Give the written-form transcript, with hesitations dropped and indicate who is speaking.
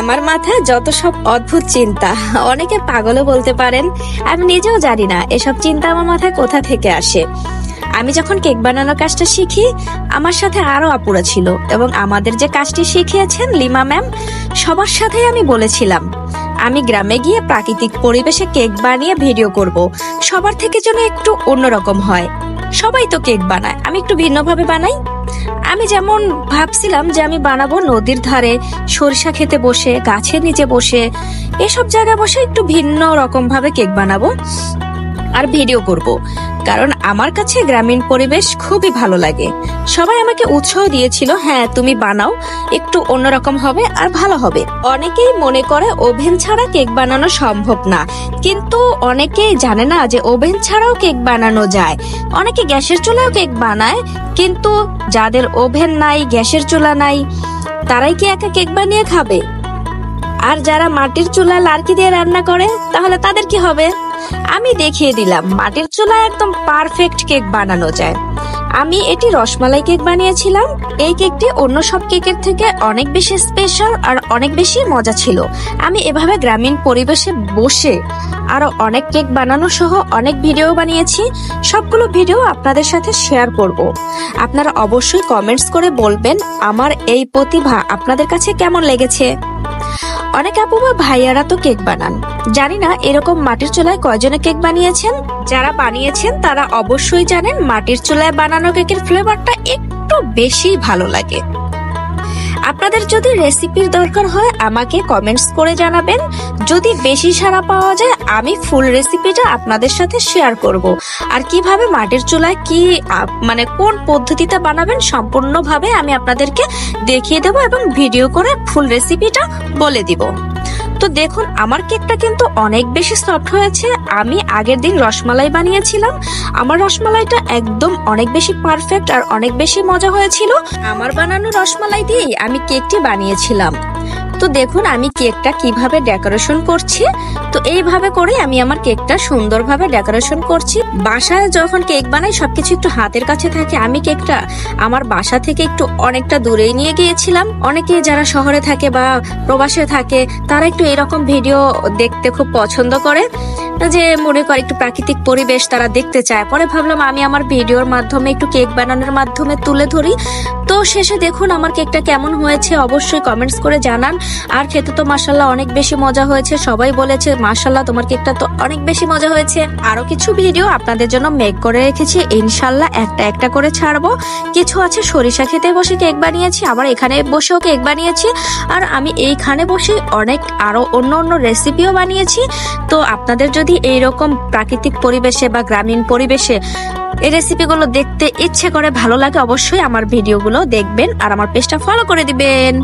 Speaker 1: আমার মাথায় যত সব অদ্ভুত চিন্তা, অনেকে পাগলও বলতে পারেন। আমি নিজেও জানি না এসব চিন্তা আমার মাথায় কোথা থেকে আসে। আমি যখন কেক বানানোর কাজটা শিখি, আমার সাথে আরো আপুরা ছিল এবং আমাদের যে কাজটি শিখিয়েছেন লিমা ম্যাম, সবার সাথেই আমি বলেছিলাম আমি গ্রামে গিয়ে প্রাকৃতিক পরিবেশে কেক বানিয়ে ভিডিও করব, সবার থেকে যেন একটু অন্যরকম হয়। সবাই তো কেক বানায়, আমি একটু ভিন্নভাবে বানাই। আমি যেমন ভাবছিলাম যে আমি বানাবো নদীর ধারে সরিষা খেতে বসে, গাছের নিচে বসে, এসব জায়গায় বসে একটু ভিন্ন রকম ভাবে কেক বানাবো আর ভিডিও করব, কারণ আমার কাছে গ্রামীণ পরিবেশ খুবই ভালো লাগে। সবাই আমাকে উৎসাহ দিয়েছিল, হ্যাঁ তুমি বানাও, একটু অন্যরকম হবে আর ভালো হবে। অনেকেই মনে করে ওভেন ছাড়া কেক বানানো সম্ভব না, কিন্তু অনেকেই জানে না যে ওভেন ছাড়াও কেক বানানো যায়। অনেকে গ্যাসের চুলাও কেক বানায়, কিন্তু যাদের ওভেন নাই, গ্যাসের চুলা নাই, তারাই কি একা কেক বানিয়ে খাবে? আর যারা মাটির চুলা লার্কি দিয়ে রান্না করে, তাহলে তাদের কি হবে? আমি দেখিয়ে দিলাম মাটির চুলায় একদম পারফেক্ট কেক বানানো যায়। আমি এটি রসমালাই কেক বানিয়েছিলাম। এই কেকটি অন্য সব কেকের থেকে অনেক বেশি স্পেশাল আর অনেক বেশি মজা ছিল। আমি এভাবে গ্রামীণ পরিবেশে বসে আরো অনেক কেক বানানো সহ অনেক ভিডিও বানিয়েছি। সবগুলো ভিডিও আপনাদের সাথে শেয়ার করব। আপনারা অবশ্যই কমেন্টস করে বলবেন আমার এই প্রতিভা আপনাদের কাছে কেমন লেগেছে। অনেক আপু বা ভাইয়ারা তো কেক বানান, জানি না এরকম মাটির চুলায় কয়জনে কেক বানিয়েছেন। যারা বানিয়েছেন তারা অবশ্যই জানেন মাটির চুলায় বানানো কেকের ফ্লেভারটা একটু বেশি ভালো লাগে। আপনাদের যদি রেসিপির দরকার হয় আমাকে কমেন্টস করে জানাবেন। যদি বেশি সাড়া পাওয়া যায় আমি ফুল রেসিপিটা আপনাদের সাথে শেয়ার করব। আর কিভাবে মাটির চুলায় কি মানে কোন পদ্ধতিতে বানাবেন সম্পূর্ণভাবে আমি আপনাদেরকে দেখিয়ে দেব এবং ভিডিও করে ফুল রেসিপিটা বলে দিব। তো দেখুন আমার কেকটা কিন্তু অনেক বেশি সফট হয়েছে। আমি আগের দিন রসমালাই বানিয়েছিলাম, আমার রসমালাইটা একদম অনেক বেশি পারফেক্ট আর অনেক বেশি মজা হয়েছিল। আমার বানানো রসমালাই দিয়েই আমি কেকটি বানিয়েছিলাম। তো দেখুন আমি কেকটা কিভাবে ডেকোরেশন করছি। তো এইভাবে করে আমি আমার কেকটা সুন্দরভাবে ডেকোরেশন করছি। বাসায় যখন কেক বানাই সবকিছু একটু হাতের কাছে থাকে। আমি কেকটা আমার বাসা থেকে একটু অনেকটা দূরেই নিয়ে গিয়েছিলাম। অনেকে যারা শহরে থাকে বা প্রবাসে থাকে তারা একটু এরকম ভিডিও দেখতে খুব পছন্দ করে, যে মনে করে একটু প্রাকৃতিক পরিবেশ তারা দেখতে চায়। পরে ভাবলাম আমি আমার ভিডিওর মাধ্যমে একটু কেক বানানোর মাধ্যমে তুলে ধরি। তো শেষে দেখুন আমার কেকটা কেমন হয়েছে অবশ্যই কমেন্টস করে জানান। আর খেতে তো মাশাআল্লাহ অনেক বেশি মজা হয়েছে, সবাই বলেছে মাশাআল্লাহ তোমার কেকটা তো অনেক বেশি মজা হয়েছে। আরো কিছু ভিডিও আপনাদের জন্য মেক করে রেখেছি, ইনশাআল্লাহ একটা একটা করে ছাড়বো। কিছু আছে সরিষা খেতে বসে কেক বানিয়েছি, আবার এখানে বসেও কেক বানিয়েছি, আর আমি এইখানে বসে অনেক আরো অন্য অন্য রেসিপিও বানিয়েছি। তো আপনাদের যদি এইরকম প্রাকৃতিক পরিবেশে বা গ্রামীণ পরিবেশে এই রেসিপিগুলো দেখতে ইচ্ছে করে, ভালো লাগে, অবশ্যই আমার ভিডিওগুলো দেখবেন আর আমার পেজটা ফলো করে দিবেন।